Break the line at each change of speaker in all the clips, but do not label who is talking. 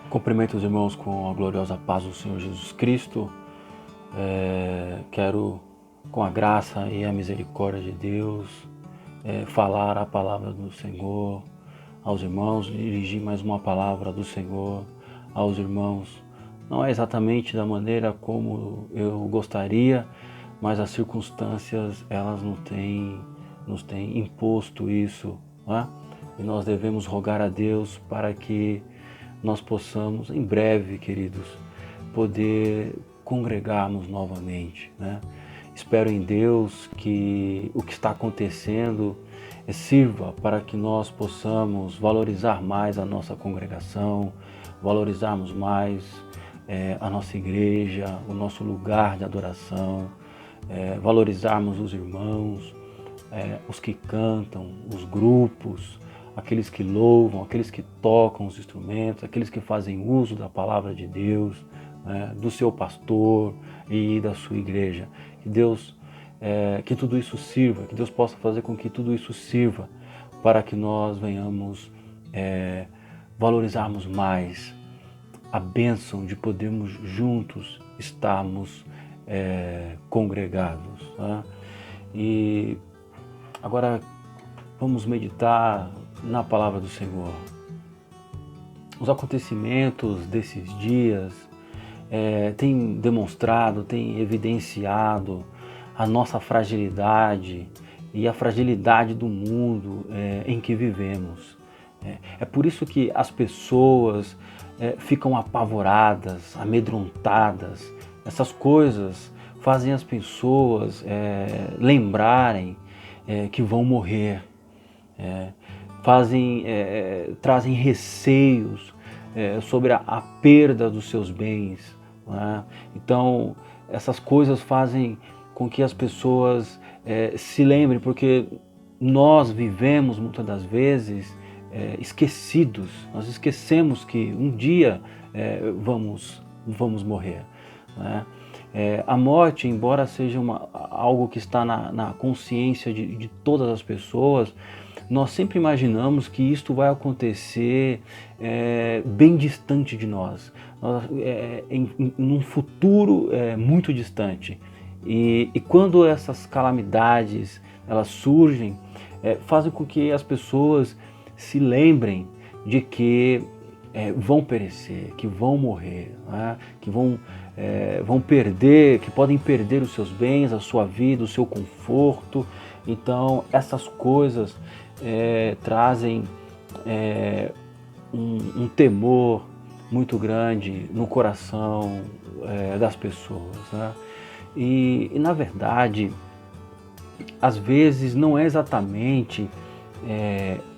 Cumprimento os irmãos com a gloriosa paz do Senhor Jesus Cristo. Quero, com a graça e a misericórdia de Deus, falar a palavra do Senhor aos irmãos, dirigir mais uma palavra do Senhor aos irmãos. Não é exatamente da maneira como eu gostaria, mas as circunstâncias elas nos têm imposto isso, não é? E nós devemos rogar a Deus para que nós possamos, em breve, queridos, poder congregarmos novamente, né? Espero em Deus que o que está acontecendo sirva para que nós possamos valorizar mais a nossa congregação, valorizarmos mais a nossa igreja, o nosso lugar de adoração, valorizarmos os irmãos, os que cantam, os grupos, aqueles que louvam, aqueles que tocam os instrumentos, aqueles que fazem uso da palavra de Deus, né, do seu pastor e da sua igreja. Que Deus, que tudo isso sirva, que Deus possa fazer com que tudo isso sirva para que nós venhamos valorizarmos mais a bênção de podermos juntos estarmos congregados, né? E agora vamos meditar na palavra do Senhor. Os acontecimentos desses dias têm demonstrado, têm evidenciado a nossa fragilidade e a fragilidade do mundo em que vivemos. É por isso que as pessoas ficam apavoradas, amedrontadas. Essas coisas fazem as pessoas lembrarem que vão morrer. Trazem receios sobre a perda dos seus bens, né? Então, essas coisas fazem com que as pessoas se lembrem, porque nós vivemos muitas das vezes esquecidos. Nós esquecemos que um dia vamos morrer, né? A morte, embora seja algo que está na consciência de todas as pessoas, nós sempre imaginamos que isto vai acontecer bem distante de nós, em um futuro muito distante. E quando essas calamidades elas surgem, fazem com que as pessoas se lembrem de que vão perecer, que vão morrer, né? Que vão perder, que podem perder os seus bens, a sua vida, o seu conforto. Então essas coisas trazem um temor muito grande no coração das pessoas, né? E na verdade, às vezes não é exatamente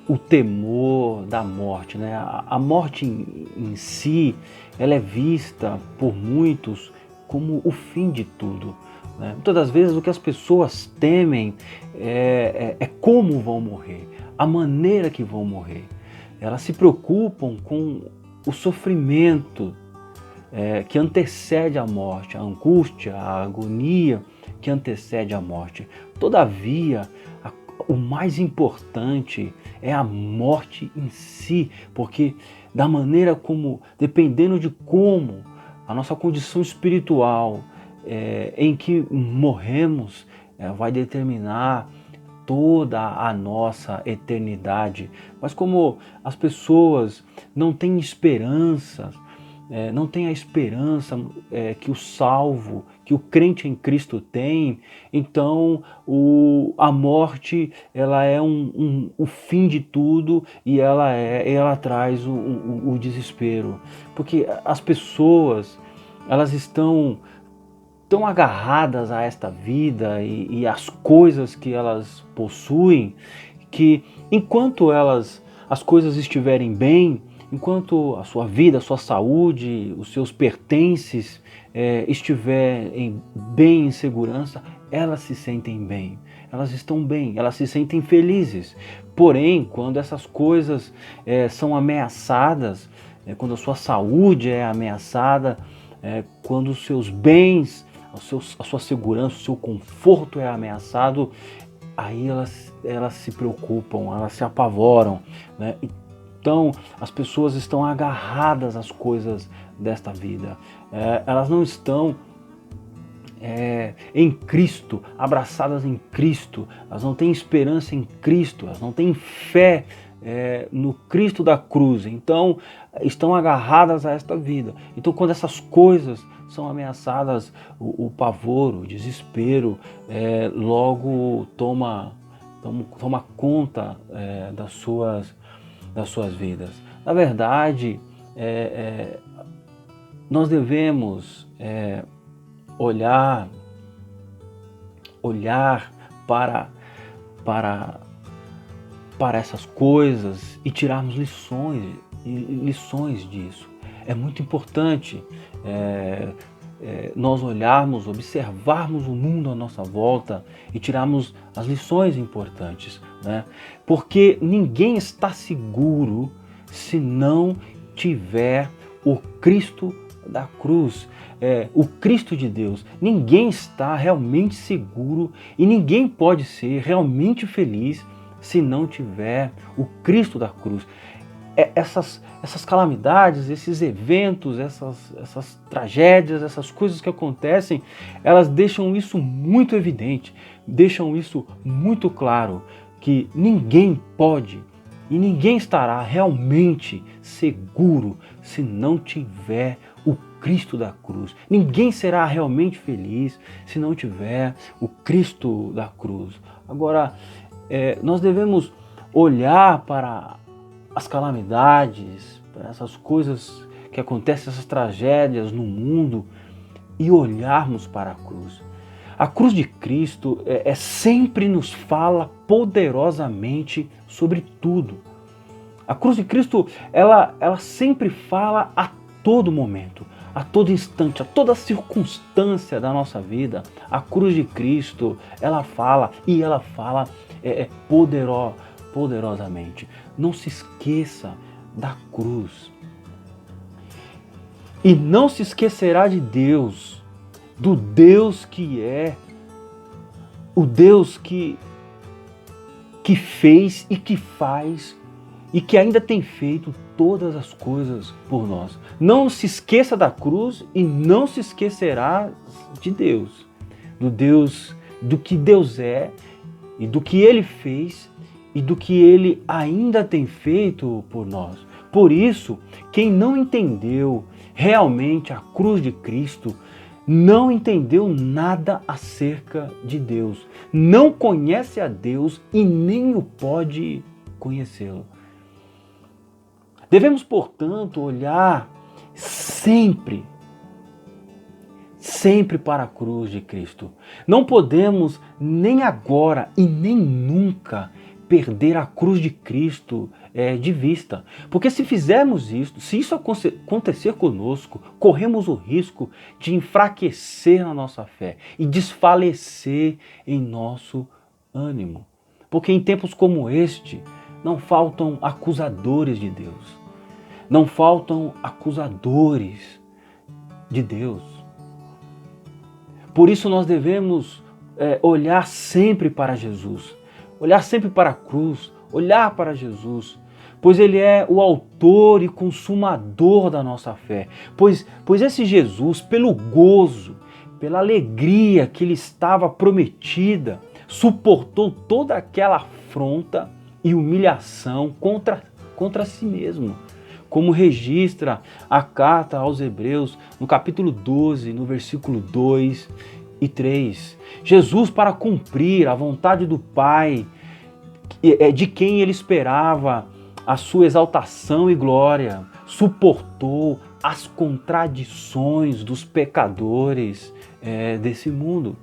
o temor da morte, né? A morte em si, ela é vista por muitos como o fim de tudo, né? Muitas das vezes o que as pessoas temem é como vão morrer, a maneira que vão morrer. Elas se preocupam com o sofrimento que antecede a morte, a angústia, a agonia que antecede a morte. Todavia, o mais importante é a morte em si, porque da maneira como, dependendo de como a nossa condição espiritual em que morremos, vai determinar toda a nossa eternidade. Mas como as pessoas não têm esperança, não tem a esperança que o salvo, que o crente em Cristo tem, então a morte ela é o fim de tudo e ela traz o desespero, porque as pessoas elas estão tão agarradas a esta vida e às coisas que elas possuem, que enquanto as coisas estiverem bem, enquanto a sua vida, a sua saúde, os seus pertences estiverem bem em segurança, elas se sentem bem, elas estão bem, elas se sentem felizes. Porém, quando essas coisas são ameaçadas, quando a sua saúde é ameaçada, quando os seus bens, a sua segurança, o seu conforto é ameaçado, aí elas se preocupam, elas se apavoram, né? as pessoas estão agarradas às coisas desta vida. Elas não estão em Cristo, abraçadas em Cristo. Elas não têm esperança em Cristo, elas não têm fé no Cristo da cruz. Então, estão agarradas a esta vida. Então, quando essas coisas são ameaçadas, o pavor, o desespero, logo toma conta das suas vidas. Na verdade, nós devemos olhar para essas coisas e tirarmos lições disso. É muito importante nós olharmos, observarmos o mundo à nossa volta e tirarmos as lições importantes, né? Porque ninguém está seguro se não tiver o Cristo da cruz, o Cristo de Deus. Ninguém está realmente seguro e ninguém pode ser realmente feliz se não tiver o Cristo da cruz. Essas calamidades, esses eventos, essas tragédias, essas coisas que acontecem, elas deixam isso muito evidente, deixam isso muito claro, que ninguém pode e ninguém estará realmente seguro se não tiver o Cristo da cruz. Ninguém será realmente feliz se não tiver o Cristo da cruz. Agora, nós devemos olhar para as calamidades, para essas coisas que acontecem, essas tragédias no mundo e olharmos para a cruz. A cruz de Cristo sempre nos fala poderosamente sobre tudo. A cruz de Cristo, ela sempre fala a todo momento, a todo instante, a toda circunstância da nossa vida. A cruz de Cristo, ela fala poderosamente. Não se esqueça da cruz. E não se esquecerá de Deus, do Deus que é, o Deus que fez e que faz e que ainda tem feito todas as coisas por nós. Não se esqueça da cruz e não se esquecerá de Deus, do que Deus é e do que Ele fez e do que Ele ainda tem feito por nós. Por isso, quem não entendeu realmente a cruz de Cristo, não entendeu nada acerca de Deus, não conhece a Deus e nem o pode conhecê-lo. Devemos, portanto, olhar sempre para a cruz de Cristo. Não podemos nem agora e nem nunca perder a cruz de Cristo de vista. Porque se fizermos isso, se isso acontecer conosco, corremos o risco de enfraquecer na nossa fé e desfalecer em nosso ânimo. Porque em tempos como este, não faltam acusadores de Deus. Não faltam acusadores de Deus. Por isso nós devemos olhar sempre para Jesus. Olhar sempre para a cruz, olhar para Jesus, pois Ele é o autor e consumador da nossa fé. Pois esse Jesus, pelo gozo, pela alegria que lhe estava prometida, suportou toda aquela afronta e humilhação contra si mesmo. Como registra a carta aos Hebreus, no capítulo 12, no versículo 2 e 3. Jesus, para cumprir a vontade do Pai, de quem Ele esperava a sua exaltação e glória, suportou as contradições dos pecadores desse mundo.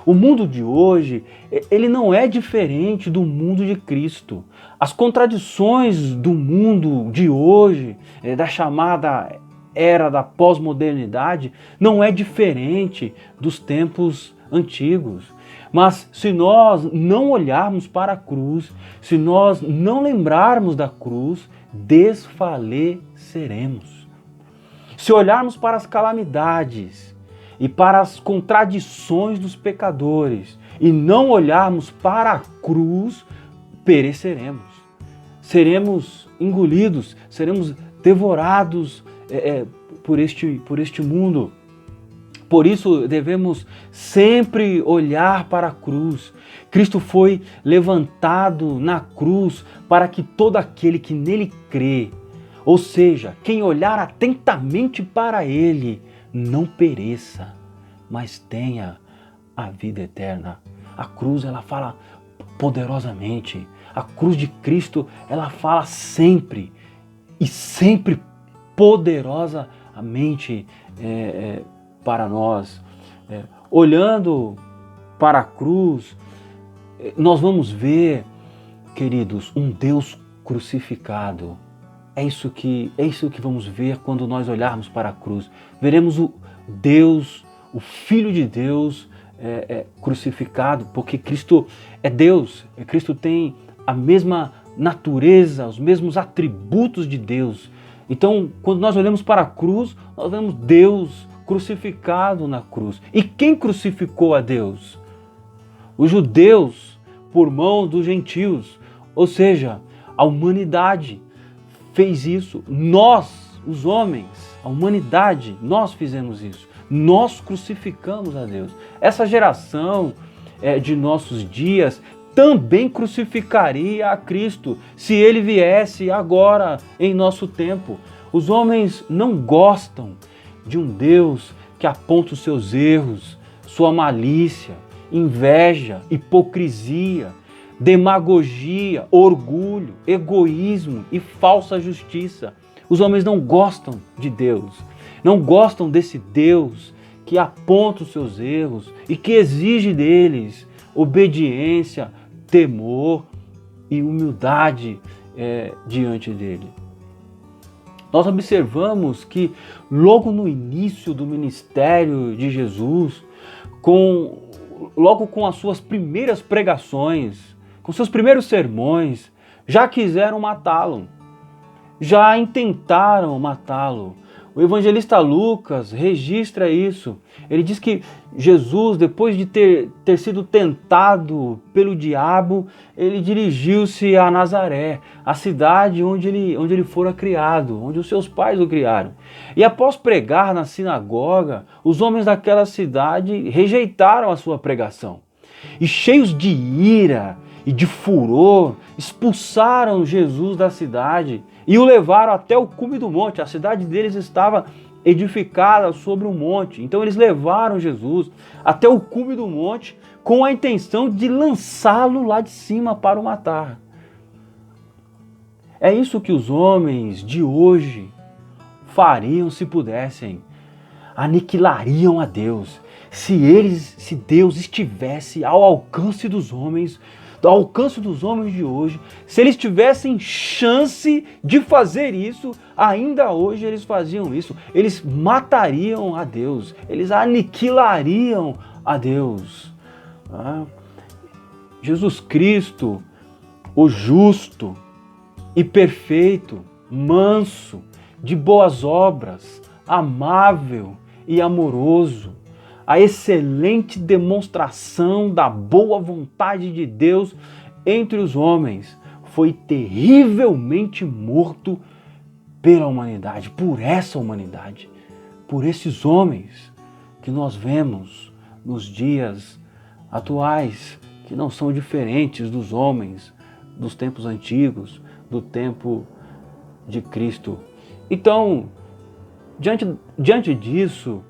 O mundo de hoje, ele não é diferente do mundo de Cristo. As contradições do mundo de hoje, da chamada era da pós-modernidade, não é diferente dos tempos antigos. Mas se nós não olharmos para a cruz, se nós não lembrarmos da cruz, desfaleceremos. Se olharmos para as calamidades e para as contradições dos pecadores e não olharmos para a cruz, pereceremos. seremos engolidos, seremos devorados por este mundo. Por isso devemos sempre olhar para a cruz. Cristo foi levantado na cruz para que todo aquele que nele crê, ou seja, quem olhar atentamente para ele, não pereça, mas tenha a vida eterna. A cruz, ela fala poderosamente. A cruz de Cristo, ela fala sempre e sempre poderosamente para nós. Olhando para a cruz, nós vamos ver, queridos, um Deus crucificado. É isso que vamos ver quando nós olharmos para a cruz. Veremos o Deus, o Filho de Deus crucificado, porque Cristo é Deus. Cristo tem a mesma natureza, os mesmos atributos de Deus. Então, quando nós olhamos para a cruz, nós vemos Deus crucificado na cruz. E quem crucificou a Deus? Os judeus, por mão dos gentios. Ou seja, a humanidade fez isso. Nós, os homens, a humanidade, nós fizemos isso. Nós crucificamos a Deus. Essa geração de nossos dias também crucificaria a Cristo se ele viesse agora em nosso tempo. Os homens não gostam de um Deus que aponta os seus erros, sua malícia, inveja, hipocrisia, demagogia, orgulho, egoísmo e falsa justiça. Os homens não gostam de Deus, não gostam desse Deus que aponta os seus erros e que exige deles obediência, temor e humildade diante dele. Nós observamos que logo no início do ministério de Jesus, logo com as suas primeiras pregações, com seus primeiros sermões, já quiseram matá-lo, já intentaram matá-lo. O evangelista Lucas registra isso. Ele diz que Jesus, depois de ter sido tentado pelo diabo, ele dirigiu-se a Nazaré, a cidade onde ele fora criado, onde os seus pais o criaram. E após pregar na sinagoga, os homens daquela cidade rejeitaram a sua pregação. E cheios de ira e de furor, expulsaram Jesus da cidade e o levaram até o cume do monte. A cidade deles estava edificada sobre um monte. Então eles levaram Jesus até o cume do monte com a intenção de lançá-lo lá de cima para o matar. É isso que os homens de hoje fariam se pudessem. Aniquilariam a Deus. Se Deus estivesse ao alcance dos homens, do alcance dos homens de hoje, se eles tivessem chance de fazer isso, ainda hoje eles faziam isso. Eles matariam a Deus, eles aniquilariam a Deus. Jesus Cristo, o justo e perfeito, manso, de boas obras, amável e amoroso, a excelente demonstração da boa vontade de Deus entre os homens, foi terrivelmente morto pela humanidade, por essa humanidade, por esses homens que nós vemos nos dias atuais, que não são diferentes dos homens dos tempos antigos, do tempo de Cristo. Então, diante disso,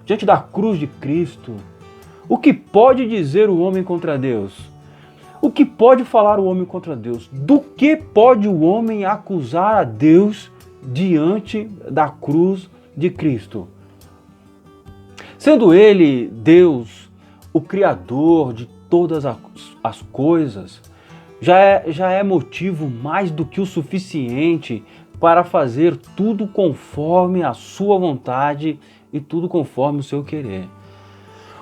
diante da cruz de Cristo, o que pode dizer o homem contra Deus? O que pode falar o homem contra Deus? Do que pode o homem acusar a Deus diante da cruz de Cristo? Sendo Ele, Deus, o Criador de todas as coisas, já é motivo mais do que o suficiente para fazer tudo conforme a sua vontade e tudo conforme o seu querer.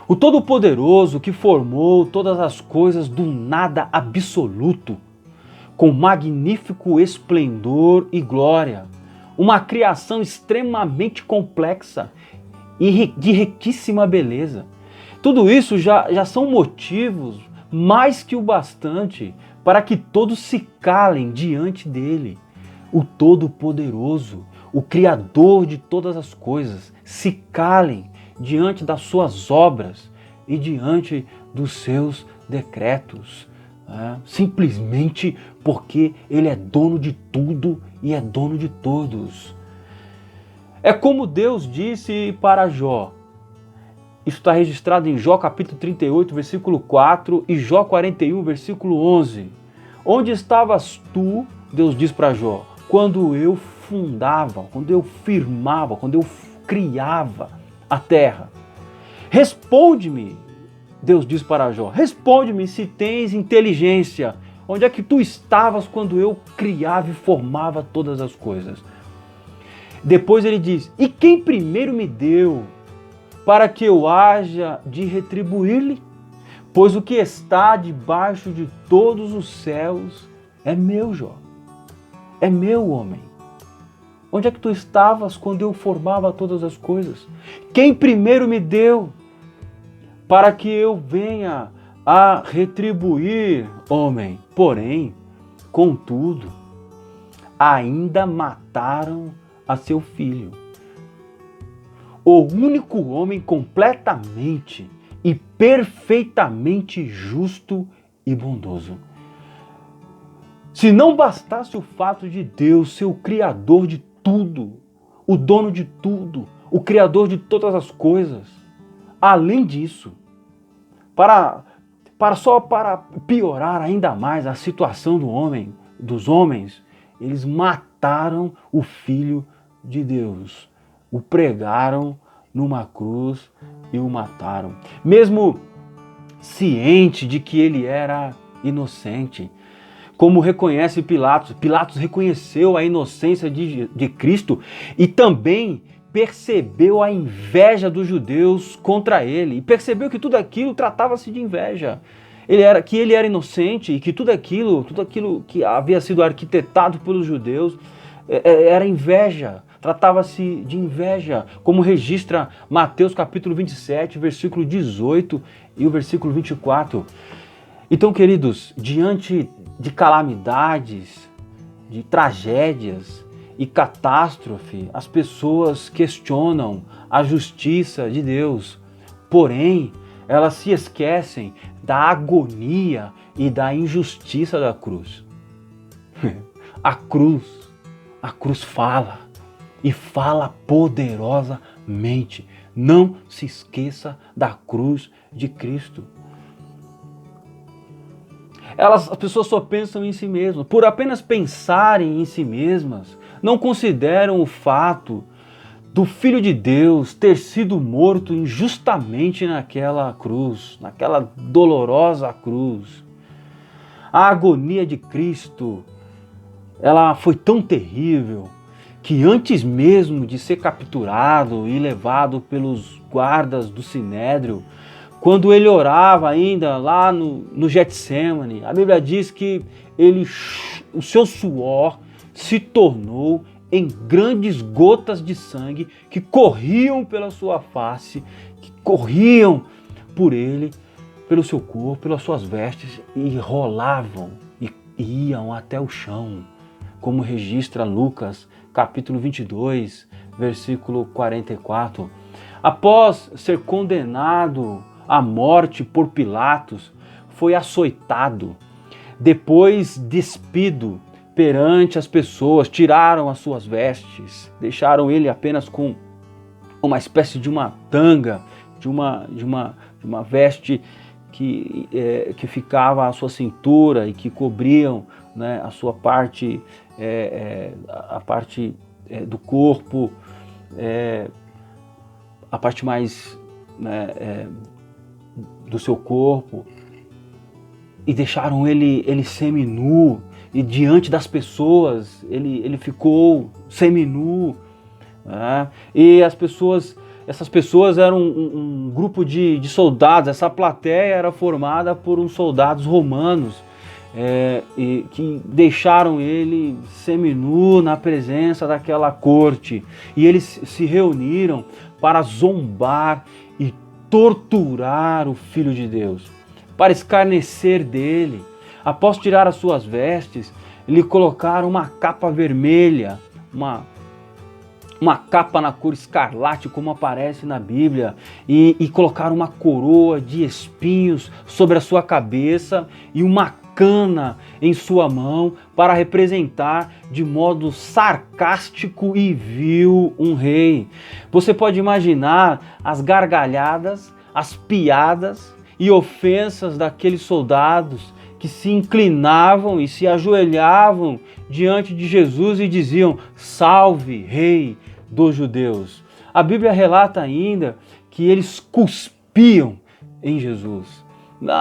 O Todo-Poderoso que formou todas as coisas do nada absoluto, com magnífico esplendor e glória, uma criação extremamente complexa e de riquíssima beleza. Tudo isso já são motivos mais que o bastante para que todos se calem diante dele, o Todo-Poderoso, o Criador de todas as coisas, se calem diante das suas obras e diante dos seus decretos, simplesmente porque ele é dono de tudo e é dono de todos. É como Deus disse para Jó. Isso está registrado em Jó capítulo 38, versículo 4 e Jó 41, versículo 11. Onde estavas tu, Deus diz para Jó, quando eu fundava, quando eu firmava, quando eu criava a terra? Responde-me, Deus diz para Jó, responde-me se tens inteligência. Onde é que tu estavas quando eu criava e formava todas as coisas? Depois ele diz, e quem primeiro me deu para que eu haja de retribuir-lhe? Pois o que está debaixo de todos os céus é meu, Jó. É meu, homem. Onde é que tu estavas quando eu formava todas as coisas? Quem primeiro me deu para que eu venha a retribuir, homem? Porém, contudo, ainda mataram a seu filho, o único homem completamente e perfeitamente justo e bondoso. Se não bastasse o fato de Deus ser o Criador de tudo, o dono de tudo, o Criador de todas as coisas, além disso, para piorar ainda mais a situação dos homens, eles mataram o Filho de Deus, o pregaram numa cruz e o mataram, mesmo ciente de que ele era inocente. Como reconhece Pilatos, Pilatos reconheceu a inocência de Cristo e também percebeu a inveja dos judeus contra ele, e percebeu que tudo aquilo tratava-se de inveja. Que ele era inocente e que tudo aquilo que havia sido arquitetado pelos judeus era inveja. Tratava-se de inveja, como registra Mateus capítulo 27, versículo 18 e o versículo 24. Então, queridos, diante de calamidades, de tragédias e catástrofe, as pessoas questionam a justiça de Deus. Porém, elas se esquecem da agonia e da injustiça da cruz. A cruz fala. E fala poderosamente. Não se esqueça da cruz de Cristo. As pessoas só pensam em si mesmas. Por apenas pensarem em si mesmas, não consideram o fato do Filho de Deus ter sido morto injustamente naquela cruz, naquela dolorosa cruz. A agonia de Cristo, ela foi tão terrível que antes mesmo de ser capturado e levado pelos guardas do Sinédrio, quando ele orava ainda lá no Getsêmani, a Bíblia diz que o seu suor se tornou em grandes gotas de sangue que corriam pela sua face, que corriam por ele, pelo seu corpo, pelas suas vestes e rolavam e iam até o chão, como registra Lucas capítulo 22, versículo 44. Após ser condenado à morte por Pilatos, foi açoitado, depois despido perante as pessoas, tiraram as suas vestes, deixaram ele apenas com uma espécie de uma tanga, de uma veste que ficava à sua cintura e que cobriam, né, a sua parte, a parte do corpo, a parte mais, né, do seu corpo, e deixaram ele seminu, e diante das pessoas ele ficou seminu, né? E essas pessoas eram um grupo de soldados. Essa plateia era formada por uns soldados romanos, e que deixaram ele seminu na presença daquela corte, e eles se reuniram para zombar e torturar o Filho de Deus, para escarnecer dele, Após tirar as suas vestes, lhe colocaram uma capa vermelha, uma capa na cor escarlate, como aparece na Bíblia, e colocaram uma coroa de espinhos sobre a sua cabeça e uma cana em sua mão para representar de modo sarcástico e vil um rei. Você pode imaginar as gargalhadas, as piadas e ofensas daqueles soldados que se inclinavam e se ajoelhavam diante de Jesus e diziam: salve, rei dos judeus. A Bíblia relata ainda que eles cuspiam em Jesus.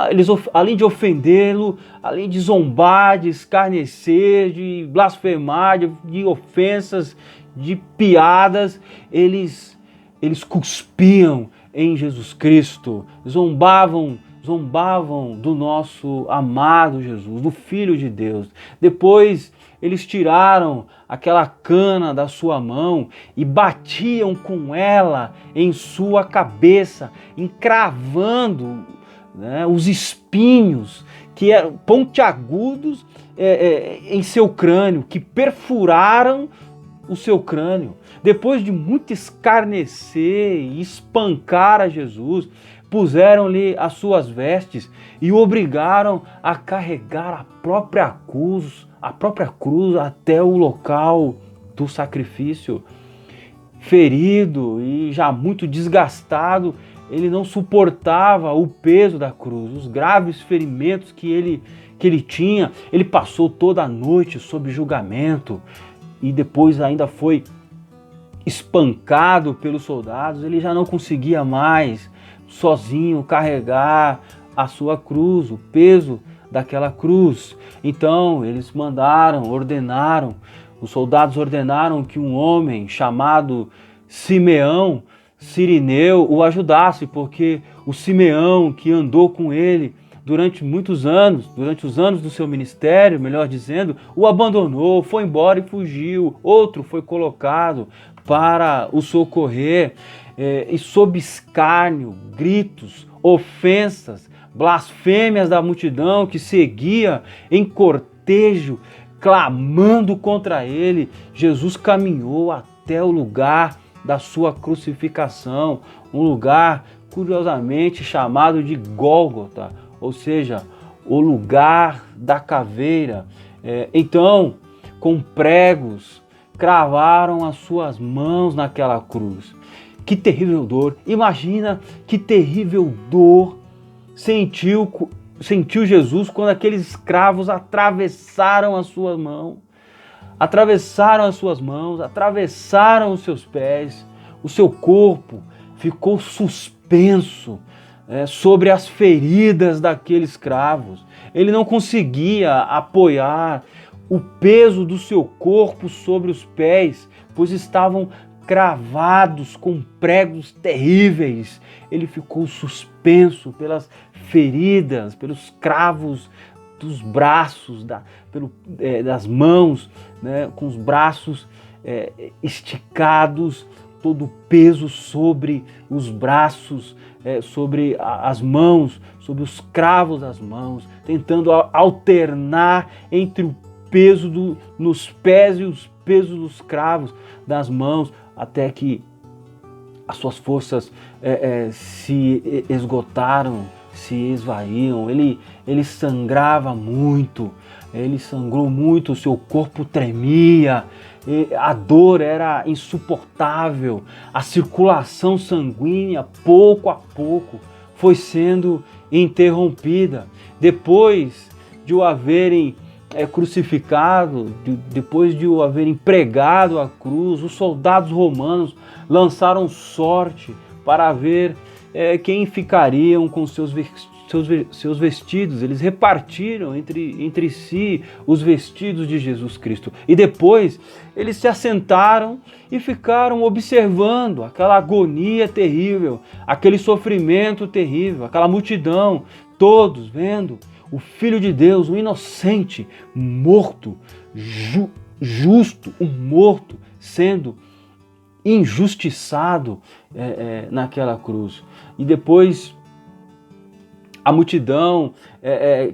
Eles, além de ofendê-lo, além de zombar, de escarnecer, de blasfemar, de ofensas, de piadas, eles cuspiam em Jesus Cristo, zombavam do nosso amado Jesus, do Filho de Deus. Depois eles tiraram aquela cana da sua mão e batiam com ela em sua cabeça, encravando, né, os espinhos que eram pontiagudos em seu crânio, que perfuraram o seu crânio. Depois de muito escarnecer e espancar a Jesus, puseram-lhe as suas vestes e o obrigaram a carregar a própria cruz até o local do sacrifício. Ferido e já muito desgastado, ele não suportava o peso da cruz, os graves ferimentos que ele tinha. Ele passou toda a noite sob julgamento e depois ainda foi espancado pelos soldados. Ele já não conseguia mais sozinho carregar a sua cruz, o peso daquela cruz. Então eles ordenaram, os soldados ordenaram que um homem chamado Simeão, Cirineu, o ajudasse, porque o Simeão, que andou com ele durante muitos anos, durante os anos do seu ministério, melhor dizendo, o abandonou, foi embora e fugiu. Outro foi colocado para o socorrer, e sob escárnio, gritos, ofensas, blasfêmias da multidão que seguia em cortejo, clamando contra ele, Jesus caminhou até o lugar da sua crucificação, um lugar curiosamente chamado de Gólgota, ou seja, o lugar da caveira. Então, com pregos, cravaram as suas mãos naquela cruz. Que terrível dor! Imagina que terrível dor sentiu Jesus quando aqueles escravos atravessaram a sua mão. Atravessaram as suas mãos, atravessaram os seus pés, o seu corpo ficou suspenso sobre as feridas daqueles cravos. Ele não conseguia apoiar o peso do seu corpo sobre os pés, pois estavam cravados com pregos terríveis. Ele ficou suspenso pelas feridas, pelos cravos dos braços, das mãos, né, com os braços esticados, todo o peso sobre os braços, sobre as mãos, sobre os cravos das mãos, tentando alternar entre o peso nos pés e os pesos dos cravos das mãos, até que as suas forças se esgotaram, se esvaíam. Ele sangrava muito, ele sangrou muito, o seu corpo tremia, a dor era insuportável, a circulação sanguínea, pouco a pouco, foi sendo interrompida. Depois de o haverem crucificado, depois de o haverem pregado à cruz, os soldados romanos lançaram sorte para ver quem ficariam com seus vestidos. Eles repartiram entre si os vestidos de Jesus Cristo. E depois eles se assentaram e ficaram observando aquela agonia terrível, aquele sofrimento terrível, aquela multidão, todos vendo o Filho de Deus, um inocente, morto, justo, um morto, sendo injustiçado naquela cruz. E depois A multidão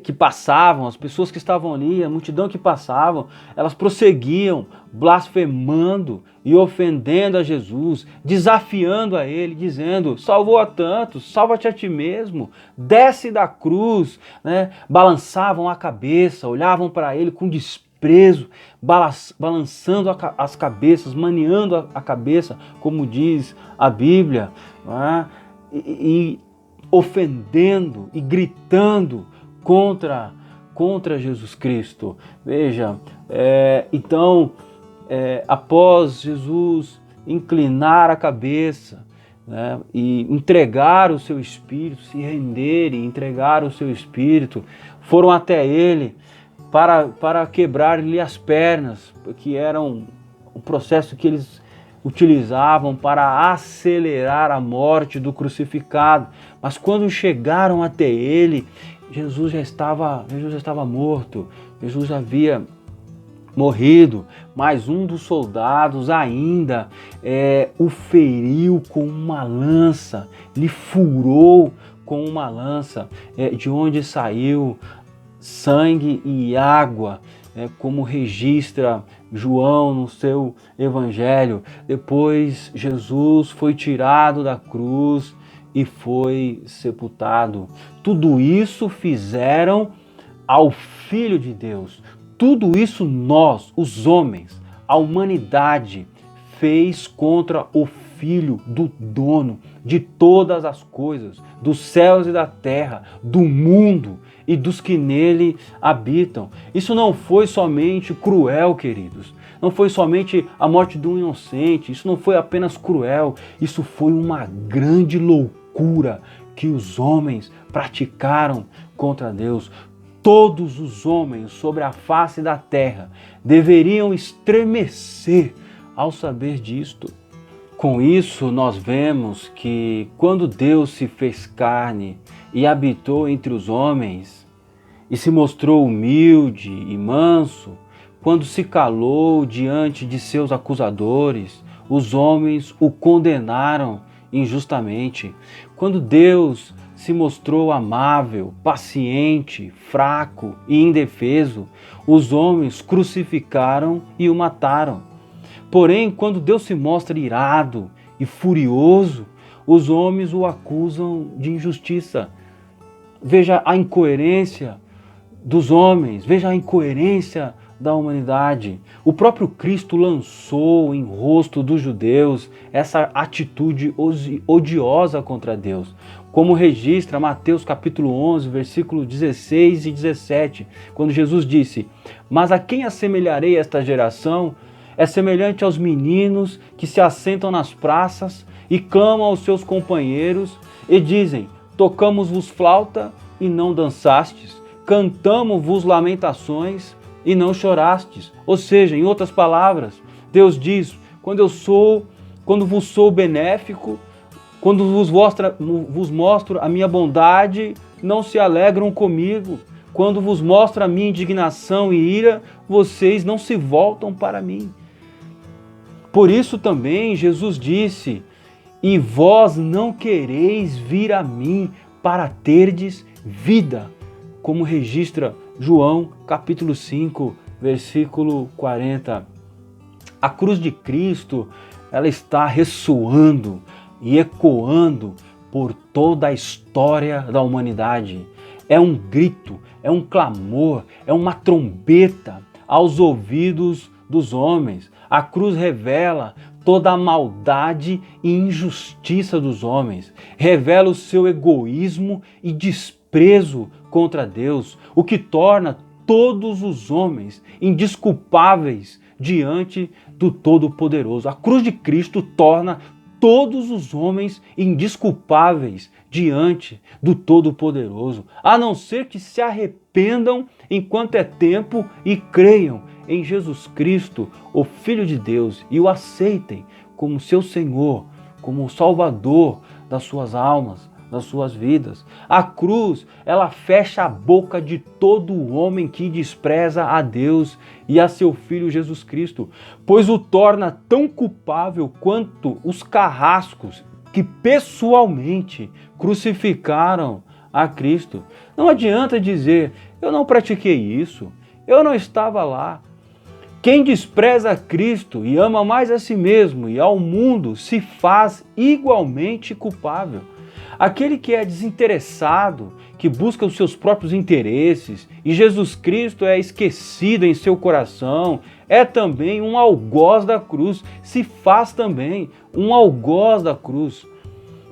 que passavam, as pessoas que estavam ali, a multidão que passavam, elas prosseguiam blasfemando e ofendendo a Jesus, desafiando a ele, dizendo: salvou a tantos, salva-te a ti mesmo, desce da cruz, né? Balançavam a cabeça, olhavam para ele com desprezo, balançando as cabeças, maniando a cabeça, como diz a Bíblia, né? E ofendendo e gritando contra Jesus Cristo. Veja, então, após Jesus inclinar a cabeça, né, e entregar o seu espírito, se render e entregar o seu espírito, foram até ele para quebrar-lhe as pernas, que era um processo que eles utilizavam para acelerar a morte do crucificado. Mas quando chegaram até ele, Jesus já estava morto, Jesus já havia morrido, mas um dos soldados ainda o feriu com uma lança, lhe furou com uma lança, de onde saiu sangue e água, como registra João no seu evangelho. Depois Jesus foi tirado da cruz e foi sepultado. Tudo isso fizeram ao Filho de Deus. Tudo isso nós, os homens, a humanidade, fez contra o Filho do dono de todas as coisas, dos céus e da terra, do mundo e dos que nele habitam. Isso não foi somente cruel, queridos. Não foi somente a morte de um inocente. Isso não foi apenas cruel. Isso foi uma grande loucura que os homens praticaram contra Deus. Todos os homens sobre a face da terra deveriam estremecer ao saber disto. Com isso, nós vemos que quando Deus se fez carne e habitou entre os homens, e se mostrou humilde e manso, quando se calou diante de seus acusadores, os homens o condenaram injustamente. Quando Deus se mostrou amável, paciente, fraco e indefeso, os homens crucificaram e o mataram. Porém, quando Deus se mostra irado e furioso, os homens o acusam de injustiça. Veja a incoerência dos homens, veja a incoerência da humanidade. O próprio Cristo lançou em rosto dos judeus essa atitude odiosa contra Deus, como registra Mateus capítulo 11, versículos 16 e 17, quando Jesus disse: mas a quem assemelharei esta geração? É semelhante aos meninos que se assentam nas praças e clamam aos seus companheiros e dizem: tocamos-vos flauta e não dançastes, cantamos-vos lamentações e não chorastes. Ou seja, em outras palavras, Deus diz: quando vos sou benéfico, quando vos mostro a minha bondade, não se alegram comigo. Quando vos mostro a minha indignação e ira, vocês não se voltam para mim. Por isso também Jesus disse: e vós não quereis vir a mim para terdes vida, como registra João capítulo 5, versículo 40. A cruz de Cristo, ela está ressoando e ecoando por toda a história da humanidade. É um grito, é um clamor, é uma trombeta aos ouvidos dos homens. A cruz revela toda a maldade e injustiça dos homens, revela o seu egoísmo e desprezo contra Deus, o que torna todos os homens indesculpáveis diante do Todo-Poderoso. A cruz de Cristo torna todos os homens indesculpáveis diante do Todo-Poderoso, a não ser que se arrependam enquanto é tempo e creiam em Jesus Cristo, o Filho de Deus, e o aceitem como seu Senhor, como o Salvador das suas almas, das suas vidas. A cruz, ela fecha a boca de todo homem que despreza a Deus e a seu Filho Jesus Cristo, pois o torna tão culpável quanto os carrascos que pessoalmente crucificaram a Cristo. Não adianta dizer, eu não pratiquei isso, eu não estava lá. Quem despreza Cristo e ama mais a si mesmo e ao mundo se faz igualmente culpável. Aquele que é desinteressado, que busca os seus próprios interesses e Jesus Cristo é esquecido em seu coração, é também um algoz da cruz, se faz também um algoz da cruz.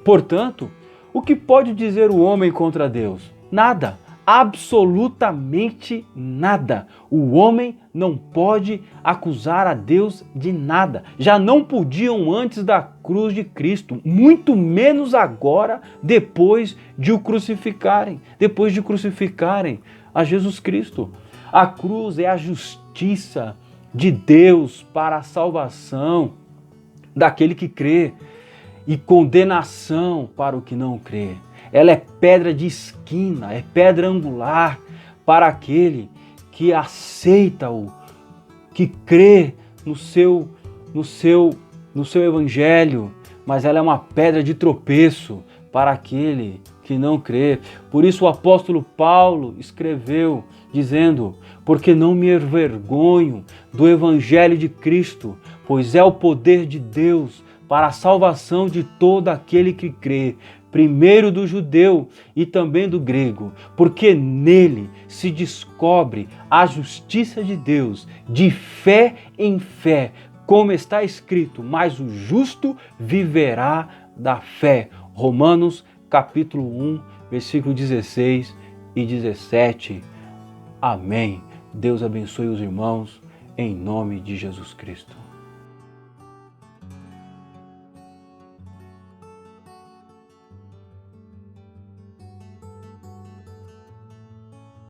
Portanto, o que pode dizer o homem contra Deus? Nada. Absolutamente nada. O homem não pode acusar a Deus de nada. Já não podiam antes da cruz de Cristo, muito menos agora, depois de o crucificarem, depois de crucificarem a Jesus Cristo. A cruz é a justiça de Deus para a salvação daquele que crê e condenação para o que não crê. Ela é pedra de esquina, é pedra angular para aquele que aceita-o, que crê no seu evangelho, mas ela é uma pedra de tropeço para aquele que não crê. Por isso o apóstolo Paulo escreveu dizendo: porque não me envergonho do evangelho de Cristo, pois é o poder de Deus para a salvação de todo aquele que crê, primeiro do judeu e também do grego, porque nele se descobre a justiça de Deus, de fé em fé, como está escrito, mas o justo viverá da fé. Romanos capítulo 1, versículo 16 e 17. Amém. Deus abençoe os irmãos, em nome de Jesus Cristo.